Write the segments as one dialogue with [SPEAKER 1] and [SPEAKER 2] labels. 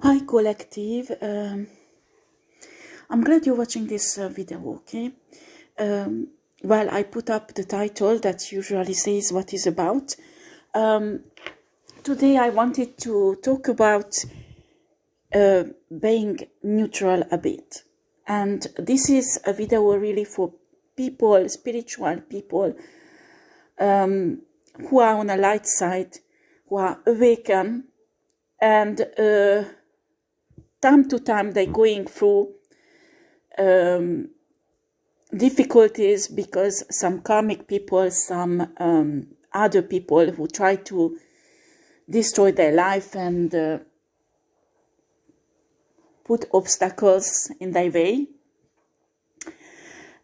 [SPEAKER 1] Hi collective, I'm glad you're watching this video, okay? Well, I put up the title that usually says what it's about. Today I wanted to talk about being neutral a bit. And this is a video really for people, spiritual people, who are on a light side, who are awakened, and time to time they're going through difficulties because some karmic people, some other people who try to destroy their life and put obstacles in their way.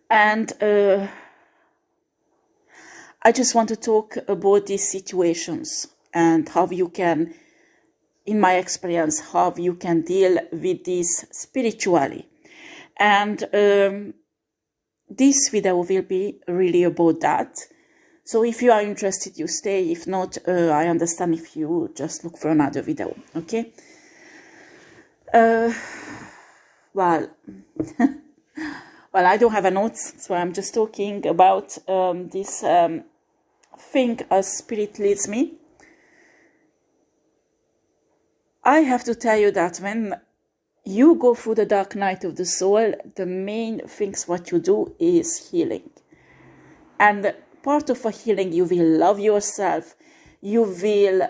[SPEAKER 1] And I just want to talk about these situations and how you can, in my experience, how you can deal with this spiritually. And this video will be really about that. So if you are interested, you stay. If not, I understand if you just look for another video, okay? Well, I don't have a notes, so I'm just talking about this thing as spirit leads me. I have to tell you that when you go through the dark night of the soul, the main things what you do is healing. And part of a healing, you will love yourself. You will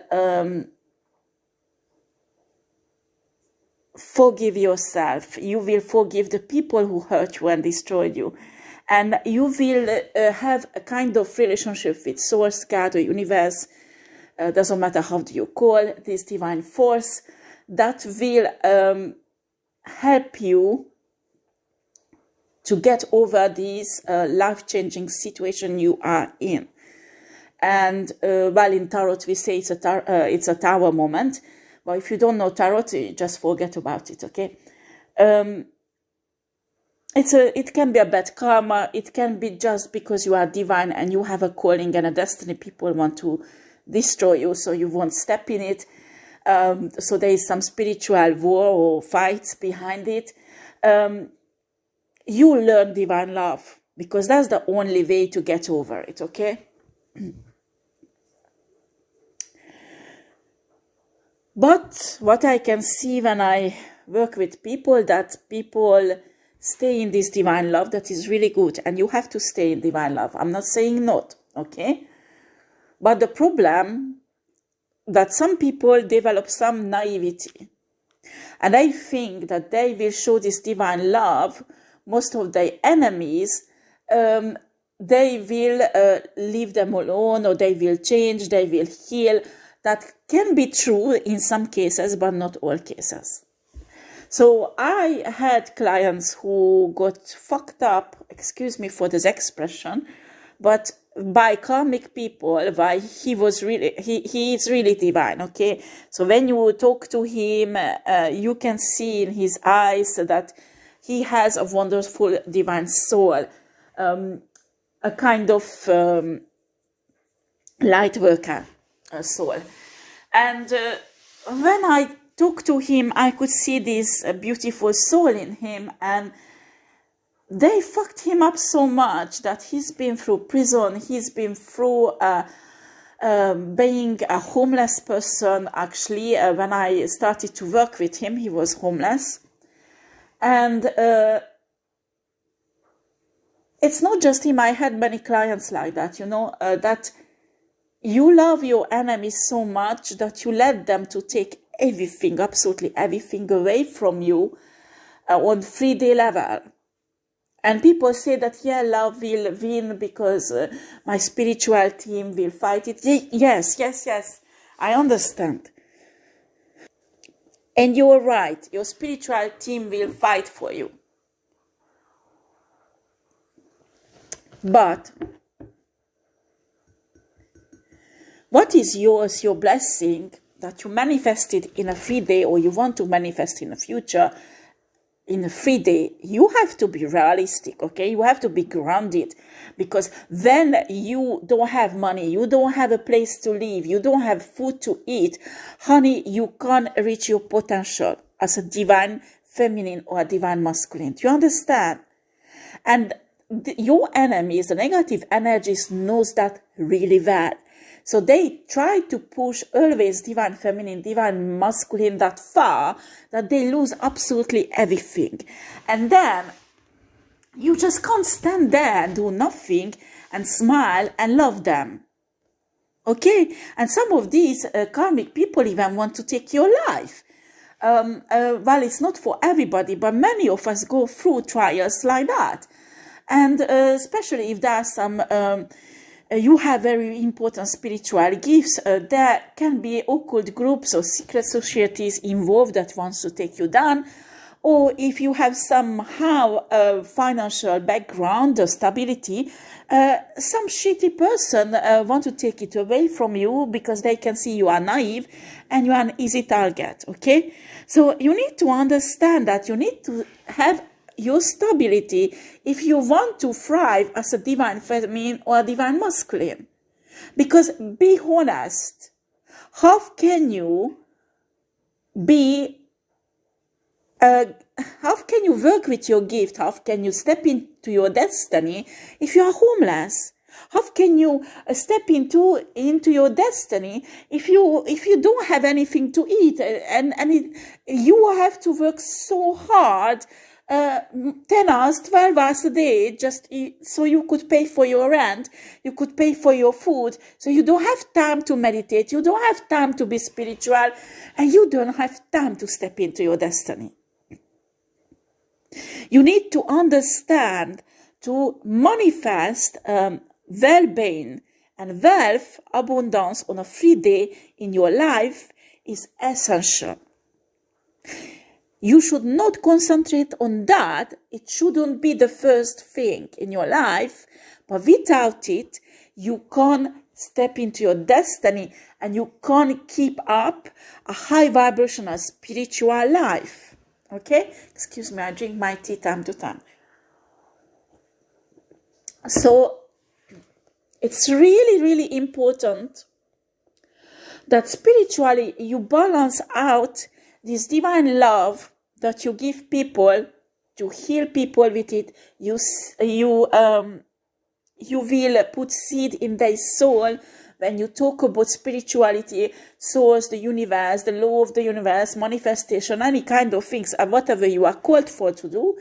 [SPEAKER 1] forgive yourself. You will forgive the people who hurt you and destroyed you. And you will have a kind of relationship with Source, God, or Universe. Doesn't matter how do you call this divine force, that will help you to get over this life-changing situation you are in. And well, in tarot we say it's a tower moment. But if you don't know tarot, just forget about it, okay? It can be a bad karma. It can be just because you are divine and you have a calling and a destiny. People want to destroy you, so you won't step in it. So there is some spiritual war or fights behind it. You learn divine love because that's the only way to get over it, okay? But what I can see when I work with people, that people stay in this divine love, that is really good. And you have to stay in divine love. I'm not saying not, okay? But the problem that some people develop some naivety. And I think that they will show this divine love. Most of their enemies, they will leave them alone, or they will change, they will heal. That can be true in some cases, but not all cases. So I had clients who got fucked up, excuse me for this expression, but by karmic people, by he is really divine, okay? So when you talk to him, you can see in his eyes that he has a wonderful divine soul, a kind of light worker soul. And when I talked to him, I could see this beautiful soul in him, and they fucked him up so much that he's been through prison, he's been through being a homeless person. Actually, when I started to work with him, he was homeless. And it's not just him, I had many clients like that, you know, that you love your enemies so much that you let them to take everything, absolutely everything away from you on 3D level. And people say that, yeah, love will win because my spiritual team will fight it. Yes, I understand. And you're right, your spiritual team will fight for you. But what is yours, your blessing, that you manifested in a 3D, or you want to manifest in the future in a 3D, you have to be realistic, okay? You have to be grounded, because then you don't have money, you don't have a place to live, you don't have food to eat. Honey, you can't reach your potential. as a divine feminine or a divine masculine. Do you understand? And your enemies, the negative energies, knows that really well. So they try to push always divine feminine, divine masculine that far that they lose absolutely everything. And then you just can't stand there and do nothing and smile and love them. Okay? And some of these karmic people even want to take your life. Well, it's not for everybody, but many of us go through trials like that. And especially if there are some, you have very important spiritual gifts, there can be occult groups or secret societies involved that wants to take you down. Or if you have somehow financial background or stability, some shitty person want to take it away from you because they can see you are naive and you are an easy target, okay? So you need to understand that you need to have your stability if you want to thrive as a divine feminine or a divine masculine. Because be honest, how can you be how can you work with your gift? How can you step into your destiny if you are homeless? How can you step into your destiny if you don't have anything to eat you have to work so hard 10 hours, 12 hours a day just so you could pay for your rent, you could pay for your food, so you don't have time to meditate, you don't have time to be spiritual, and you don't have time to step into your destiny. You need to understand to manifest well-being and wealth, abundance on a free day in your life is essential. You should not concentrate on that. It shouldn't be the first thing in your life, but without it, you can't step into your destiny and you can't keep up a high vibrational spiritual life. Okay? Excuse me, I drink my tea time to time. So, it's really, really important that spiritually you balance out this divine love that you give people to heal people with it. You will put seed in their soul when you talk about spirituality, source, the universe, the law of the universe, manifestation, any kind of things, whatever you are called for to do.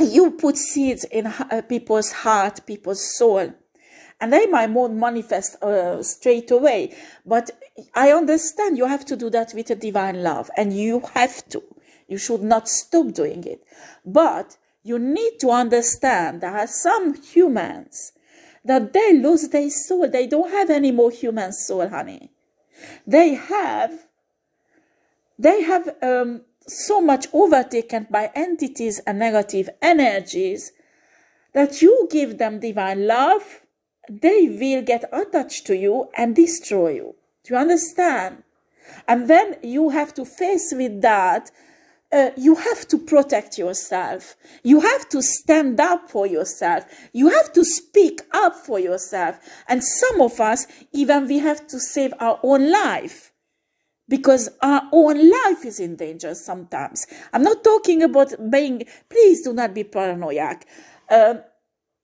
[SPEAKER 1] You put seeds in people's heart, people's soul, and they might not manifest straight away. But I understand you have to do that with a divine love, and you have to. You should not stop doing it. But you need to understand there are some humans that they lose their soul. They don't have any more human soul, honey. They have so much overtaken by entities and negative energies that you give them divine love, they will get attached to you and destroy you. Do you understand? And then you have to face with that. You have to protect yourself. You have to stand up for yourself. You have to speak up for yourself. And some of us, even we have to save our own life. Because our own life is in danger sometimes. I'm not talking about being, please do not be paranoid.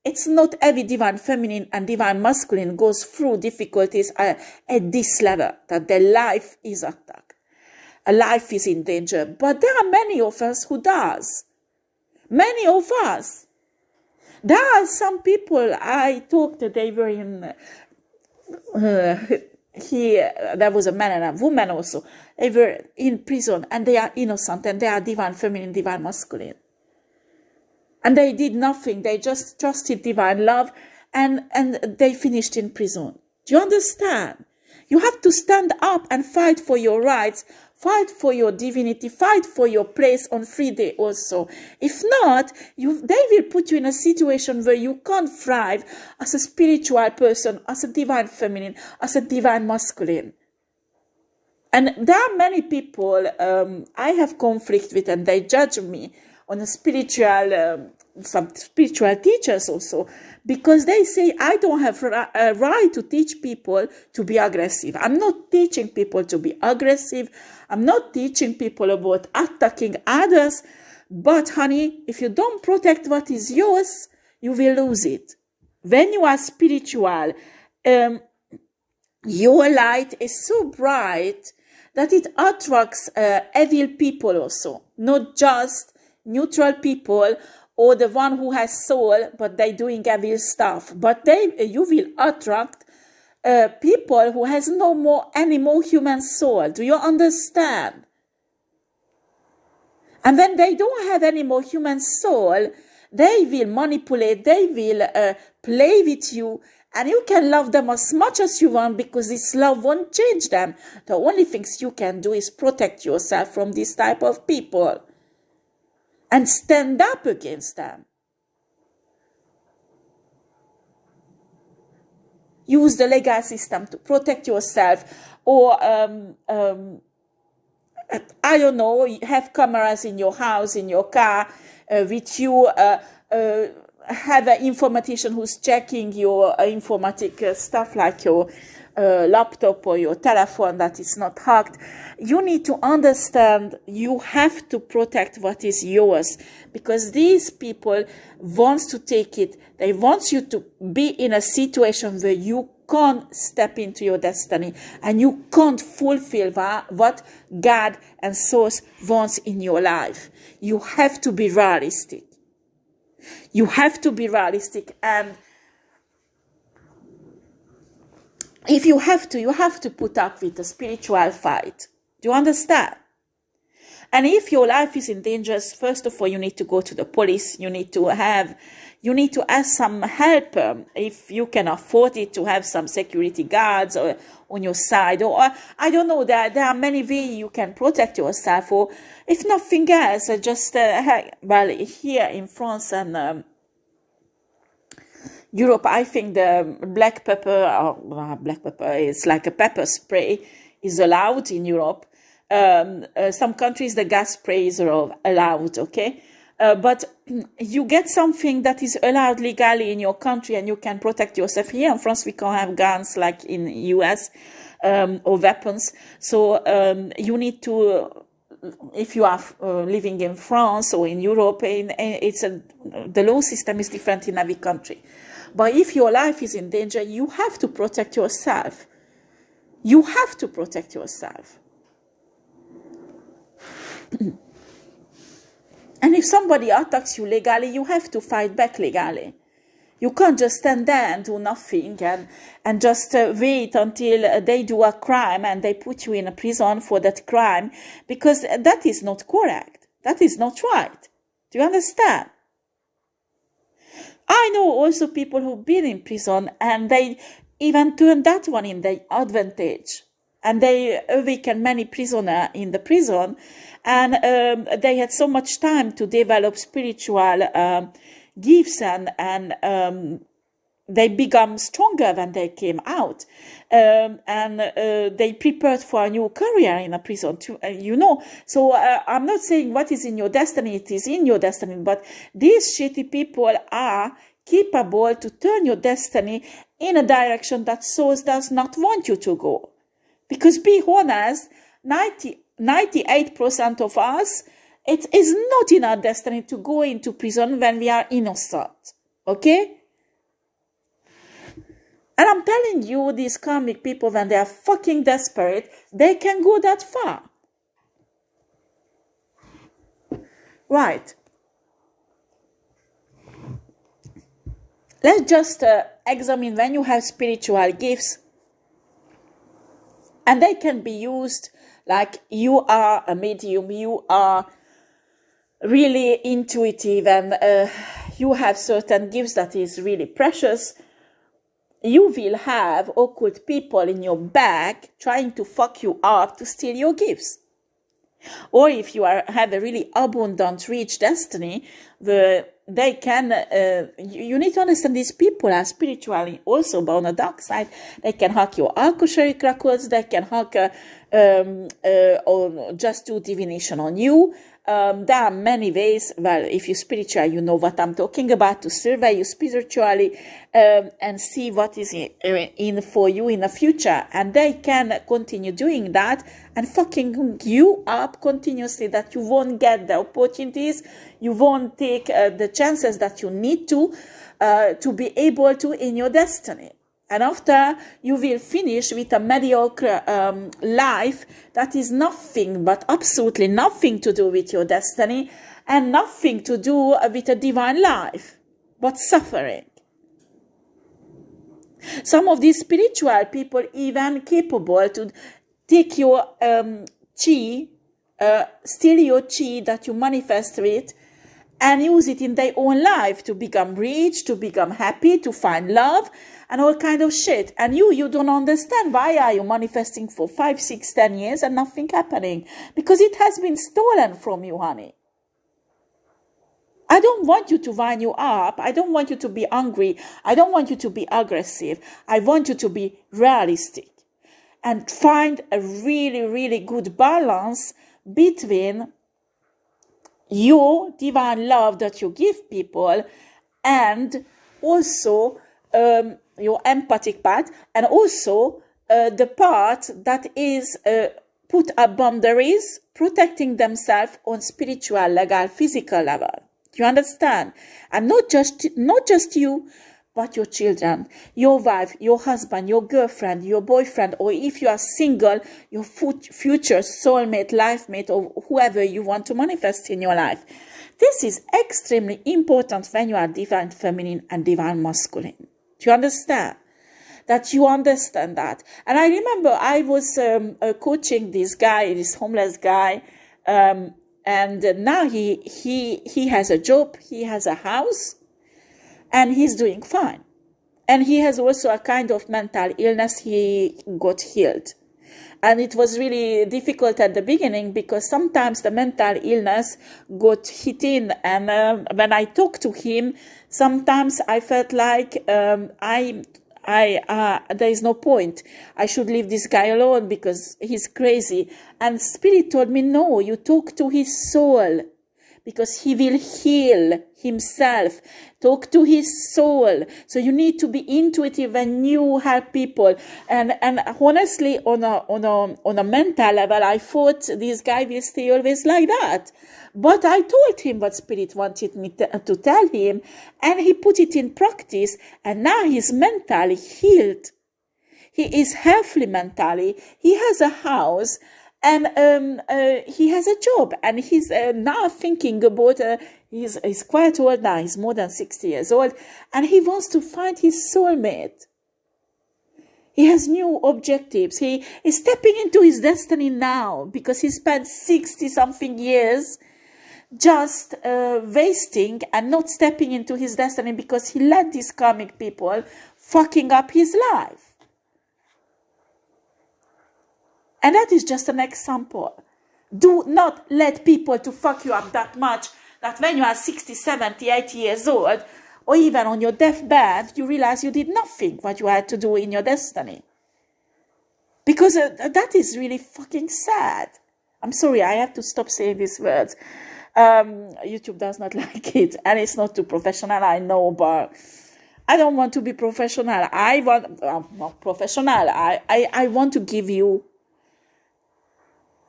[SPEAKER 1] It's not every divine feminine and divine masculine goes through difficulties at this level, that their life is attacked. A life is in danger. But there are many of us who does. Many of us. There are some people I talked to, they were in... there was a man and a woman also. They were in prison and they are innocent and they are divine feminine, divine masculine. And they did nothing. They just trusted divine love and they finished in prison. Do you understand? You have to stand up and fight for your rights, fight for your divinity, fight for your place on free day also. If not, they will put you in a situation where you can't thrive as a spiritual person, as a divine feminine, as a divine masculine. And there are many people I have conflict with and they judge me on a spiritual, some spiritual teachers also, because they say, I don't have a right to teach people to be aggressive. I'm not teaching people to be aggressive. I'm not teaching people about attacking others. But honey, if you don't protect what is yours, you will lose it. When you are spiritual, your light is so bright that it attracts evil people also, not just neutral people or the one who has soul, but they doing evil stuff. But you will attract people who has any more human soul. Do you understand? And when they don't have any more human soul, they will manipulate, they will play with you, and you can love them as much as you want, because this love won't change them. The only things you can do is protect yourself from this type of people and stand up against them. Use the legal system to protect yourself, or I don't know, have cameras in your house, in your car, with you, have an informatician who's checking your informatic stuff, like your laptop or your telephone, that is not hacked. You need to understand you have to protect what is yours, because these people want to take it. They want you to be in a situation where you can't step into your destiny and you can't fulfill what God and Source wants in your life. You have to be realistic. You have to be realistic, and if you have to put up with a spiritual fight. Do you understand? And if your life is in danger, first of all, you need to go to the police. You need to ask some help, if you can afford it, to have some security guards on your side, or I don't know, there are many ways you can protect yourself, or if nothing else, just well, here in France and Europe, I think the black pepper is like a pepper spray is allowed in Europe. Some countries the gas spray is allowed, okay? But you get something that is allowed legally in your country, and you can protect yourself. Here in France, we can't have guns like in the US, or weapons. So you need to, if you are living in France or in Europe, the law system is different in every country. But if your life is in danger, you have to protect yourself. You have to protect yourself. And if somebody attacks you legally, you have to fight back legally. You can't just stand there and do nothing and just wait until they do a crime and they put you in a prison for that crime, because that is not correct. That is not right. Do you understand? I know also people who've been in prison and they even turned that one in their advantage. And they awakened many prisoners in the prison, and they had so much time to develop spiritual gifts, and they become stronger when they came out, and they prepared for a new career in a prison too, you know. So I'm not saying what is in your destiny, it is in your destiny, but these shitty people are capable to turn your destiny in a direction that Source does not want you to go. Because be honest, 98% of us, it is not in our destiny to go into prison when we are innocent. Okay? And I'm telling you, these karmic people, when they are fucking desperate, they can go that far. Right. Let's just examine when you have spiritual gifts. And they can be used like you are a medium, you are really intuitive, and you have certain gifts that is really precious. You will have occult people in your back trying to fuck you up to steal your gifts. Or if you have a really abundant, rich destiny, they can, you need to understand these people are spiritually also, but on the dark side, they can hack your Akashic records, they can hack, or just do divination on you, there are many ways. Well, if you're spiritual, you know what I'm talking about, to survey you spiritually and see what is in for you in the future. And they can continue doing that and fucking you up continuously, that you won't get the opportunities, you won't take the chances that you need to be able to in your destiny. And after, you will finish with a mediocre life that is nothing, but absolutely nothing to do with your destiny and nothing to do with a divine life, but suffering. Some of these spiritual people even capable to take your chi, steal your chi that you manifest with, and use it in their own life to become rich, to become happy, to find love, and all kind of shit. And you don't understand why are you manifesting for 5, 6, 10 years and nothing happening? Because it has been stolen from you, honey. I don't want you to wind you up. I don't want you to be angry. I don't want you to be aggressive. I want you to be realistic and find a really, really good balance between your divine love that you give people and also your empathic part, and also the part that is put up boundaries, protecting themselves on spiritual, legal, physical level. Do you understand? And not just you, but your children, your wife, your husband, your girlfriend, your boyfriend, or if you are single, your future soulmate, life mate, or whoever you want to manifest in your life. This is extremely important when you are divine feminine and divine masculine. Do you understand? That you understand that. And I remember I was coaching this guy, this homeless guy, and now he has a job, he has a house, and he's doing fine. And he has also a kind of mental illness. He got healed. And it was really difficult at the beginning because sometimes the mental illness got hit in. And when I talked to him, sometimes I felt like there is no point. I should leave this guy alone because he's crazy. And Spirit told me, no, you talk to his soul, because he will heal himself. Talk to his soul. So you need to be intuitive when you help people. And honestly, on a mental level, I thought this guy will stay always like that. But I told him what Spirit wanted me to tell him, and he put it in practice, and now he's mentally healed. He is healthy mentally. He has a house. And he has a job, and he's now thinking about, he's quite old now, he's more than 60 years old, and he wants to find his soulmate. He has new objectives. He is stepping into his destiny now, because he spent 60-something years just wasting and not stepping into his destiny because he let these karmic people fucking up his life. And that is just an example. Do not let people to fuck you up that much that when you are 60, 70, 80 years old, or even on your deathbed, you realize you did nothing what you had to do in your destiny. Because that is really fucking sad. I'm sorry, I have to stop saying these words. YouTube does not like it, and it's not too professional, I know, but I don't want to be professional. I want to give you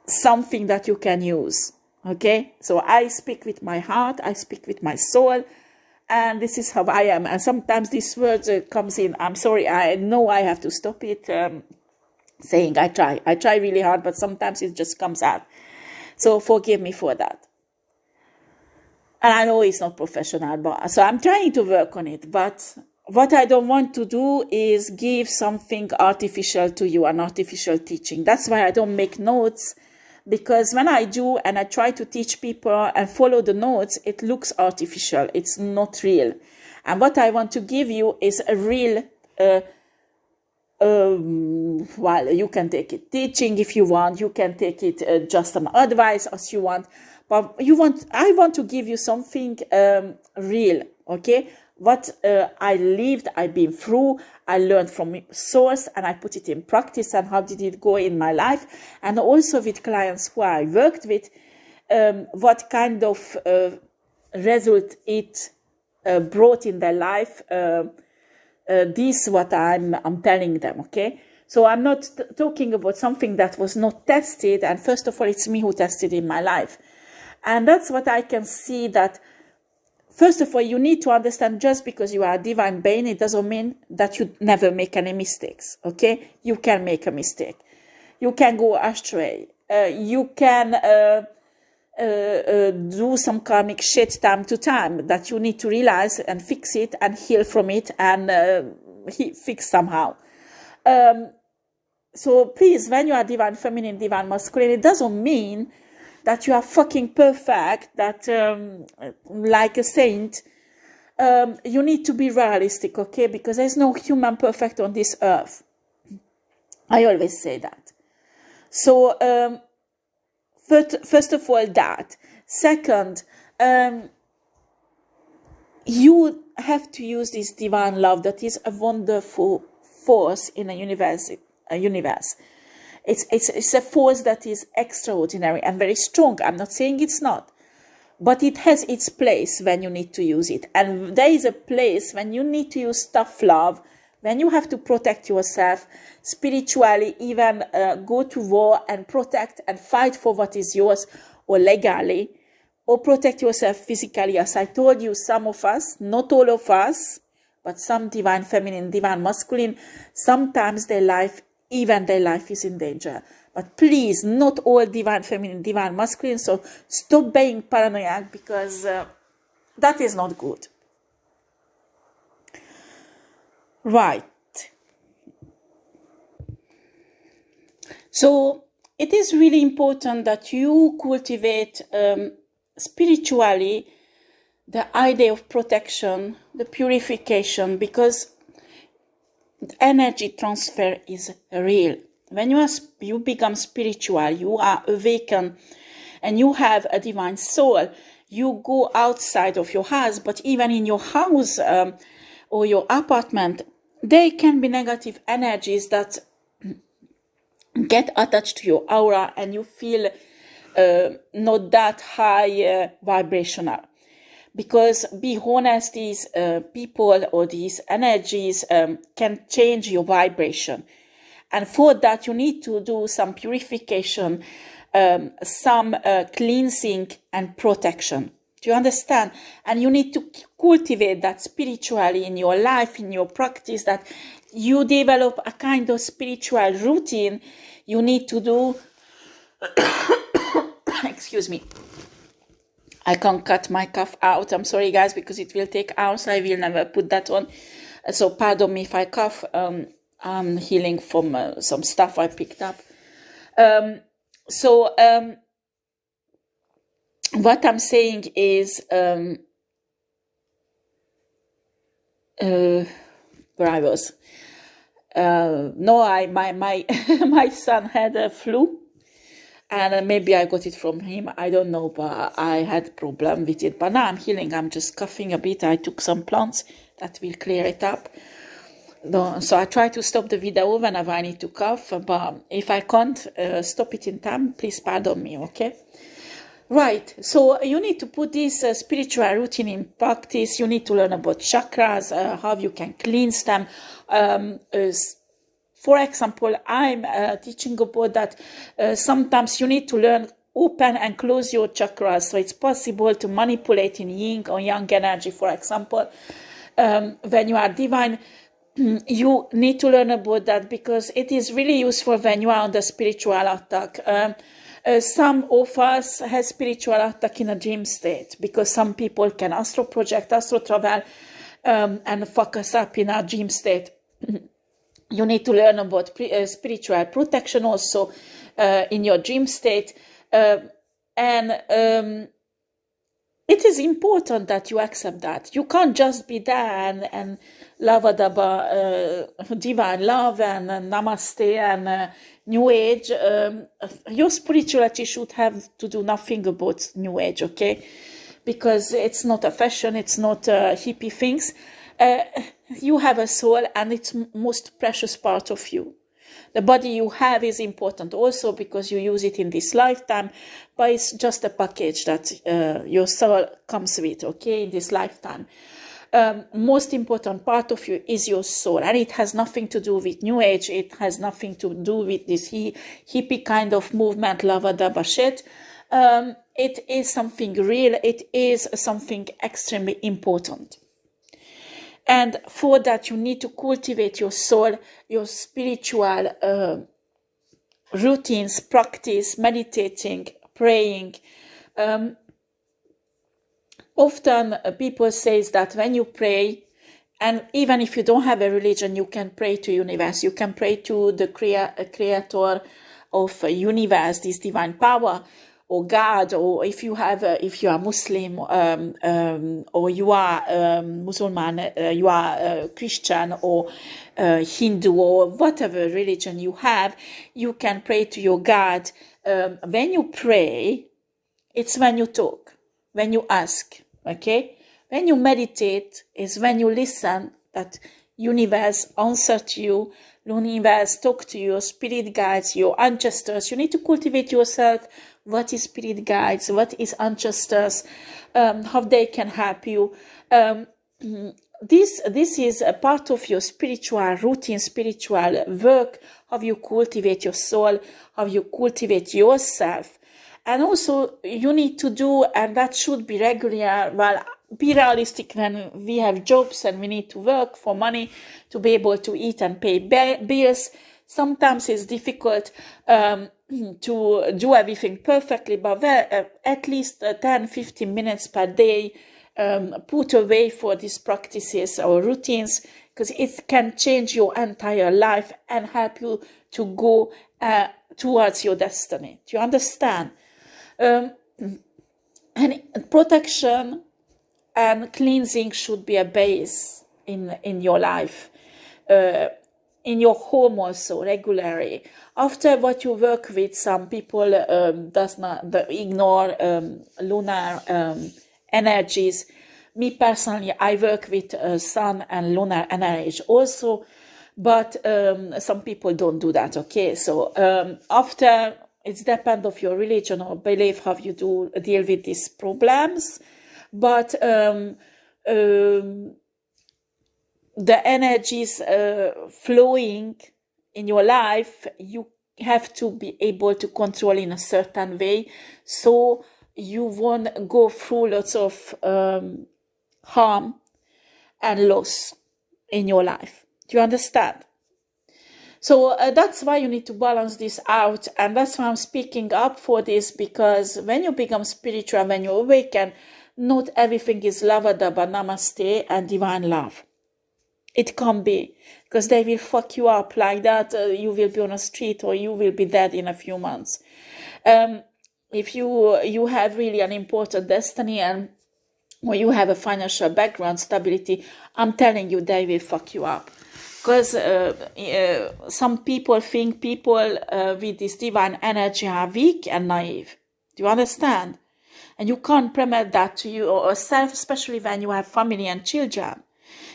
[SPEAKER 1] something that you can use. Okay, so I speak with my heart, I speak with my soul, and this is how I am. And sometimes these words comes in. I'm sorry, I know I have to stop it saying I try really hard, but sometimes it just comes out. So forgive me for that. And I know it's not professional, but so I'm trying to work on it. But what I don't want to do is give something artificial to you, an artificial teaching. That's why I don't make notes. Because when I do and I try to teach people and follow the notes, it looks artificial. It's not real. And what I want to give you is a real, well, you can take it teaching if you want. You can take it just an advice as you want. But I want to give you something real, okay? What I lived, I've been through, I learned from source, and I put it in practice, and how did it go in my life, and also with clients who I worked with, what kind of result it brought in their life. This is what I'm telling them, okay? So I'm not talking about something that was not tested, and first of all, it's me who tested in my life. And that's what I can see, that first of all, you need to understand, just because you are a divine being, it doesn't mean that you never make any mistakes, okay? You can make a mistake. You can go astray. You can do some karmic shit time to time that you need to realize and fix it and heal from it and fix somehow. So please, when you are divine feminine, divine masculine, it doesn't mean that you are fucking perfect, that like a saint. You need to be realistic, okay? Because there's no human perfect on this earth. I always say that. So first of all, that. Second, you have to use this divine love that is a wonderful force in a universe. It's a force that is extraordinary and very strong. I'm not saying it's not, but it has its place when you need to use it. And there is a place when you need to use tough love, when you have to protect yourself spiritually, even go to war and protect and fight for what is yours, or legally, or protect yourself physically. As I told you, some of us, not all of us, but some divine feminine, divine masculine, sometimes their life is in danger. But please, not all divine feminine, divine masculine. So stop being paranoid, because that is not good. Right. So it is really important that you cultivate spiritually the idea of protection, the purification, because energy transfer is real. When you become spiritual, you are awakened, and you have a divine soul, you go outside of your house, but even in your house or your apartment, there can be negative energies that get attached to your aura, and you feel not that high vibrational. Because, be honest, these people or these energies can change your vibration. And for that, you need to do some purification, some cleansing and protection. Do you understand? And you need to cultivate that spiritually in your life, in your practice, that you develop a kind of spiritual routine you need to do. Excuse me. I can't cut my cough out. I'm sorry, guys, because it will take hours. I will never put that on. So pardon me if I cough. I'm healing from some stuff I picked up. What I'm saying is, where I was. My son had a flu. And maybe I got it from him. I don't know, but I had a problem with it. But now I'm healing. I'm just coughing a bit. I took some plants that will clear it up. So I try to stop the video whenever I need to cough. But if I can't stop it in time, please pardon me, okay? Right. So you need to put this spiritual routine in practice. You need to learn about chakras, how you can cleanse them. For example, I'm teaching about that sometimes you need to learn open and close your chakras. So it's possible to manipulate in yin or yang energy, for example. When you are divine, you need to learn about that, because it is really useful when you are under spiritual attack. Some of us have spiritual attack in a dream state, because some people can astral project, astral travel, and fuck us up in a dream state. You need to learn about spiritual protection also in your dream state. And it is important that you accept that. You can't just be there and lavadaba, divine love and namaste and new age. Your spirituality should have to do nothing about new age, okay? Because it's not a fashion, it's not hippie things. You have a soul, and it's most precious part of you. The body you have is important also because you use it in this lifetime, but it's just a package that your soul comes with, okay, in this lifetime. Most important part of you is your soul, and it has nothing to do with New Age. It has nothing to do with this hippie kind of movement, lava daba shit. It is something real. It is something extremely important. And for that, you need to cultivate your soul, your spiritual routines, practice, meditating, praying. Often people say that when you pray, and even if you don't have a religion, you can pray to universe. You can pray to the creator of universe, this divine power, or God, or if you are Muslim, or you are Muslim, you are Christian or Hindu, or whatever religion you have, you can pray to your God. When you pray, it's when you talk, when you ask, okay? When you meditate is when you listen that universe answer to you, universe talk to you, spirit guides, your ancestors. You need to cultivate yourself. What is spirit guides? What is ancestors? How they can help you. This is a part of your spiritual routine, spiritual work, how you cultivate your soul, how you cultivate yourself. And also you need to do, and that should be regular, well, be realistic when we have jobs and we need to work for money to be able to eat and pay bills. Sometimes it's difficult to do everything perfectly, but at least 10-15 minutes per day put away for these practices or routines, because it can change your entire life and help you to go towards your destiny. Do you understand? And protection and cleansing should be a base in your life, in your home also regularly. After what you work with, some people does not ignore lunar energies. Me personally, I work with sun and lunar energies also, but some people don't do that. Okay, so after it depends of your religion or belief how you deal with these problems. But the energies flowing in your life, you have to be able to control in a certain way, so you won't go through lots of harm and loss in your life. Do you understand? So that's why you need to balance this out, and that's why I'm speaking up for this, because when you become spiritual, when you awaken, not everything is lava daba, namaste, and divine love. It can't be, because they will fuck you up like that. You will be on a street, or you will be dead in a few months. If you have really an important destiny, and or you have a financial background, stability, I'm telling you, they will fuck you up. Because some people think people with this divine energy are weak and naive. Do you understand? And you can't permit that to yourself, especially when you have family and children.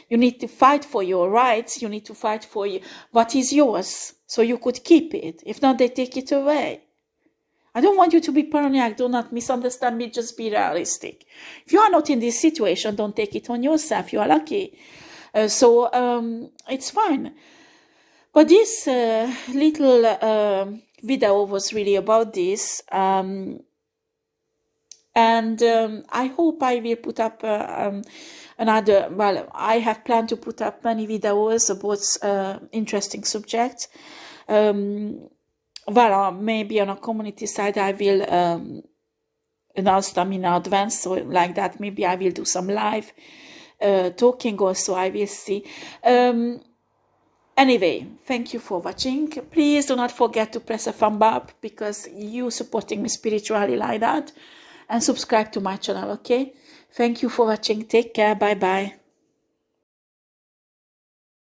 [SPEAKER 1] You need to fight for your rights. You need to fight for what is yours, so you could keep it. If not, they take it away. I don't want you to be paranoid. Do not misunderstand me. Just be realistic. If you are not in this situation, don't take it on yourself. You are lucky. So it's fine. But this little video was really about this. And I hope I will put up another, well, I have planned to put up many videos about interesting subjects. Well, maybe on a community side I will announce them in advance, so like that maybe I will do some live talking also, I will see. Anyway, thank you for watching. Please do not forget to press a thumb up, because you supporting me spiritually like that, and subscribe to my channel, okay? Thank you for watching. Take care. Bye bye.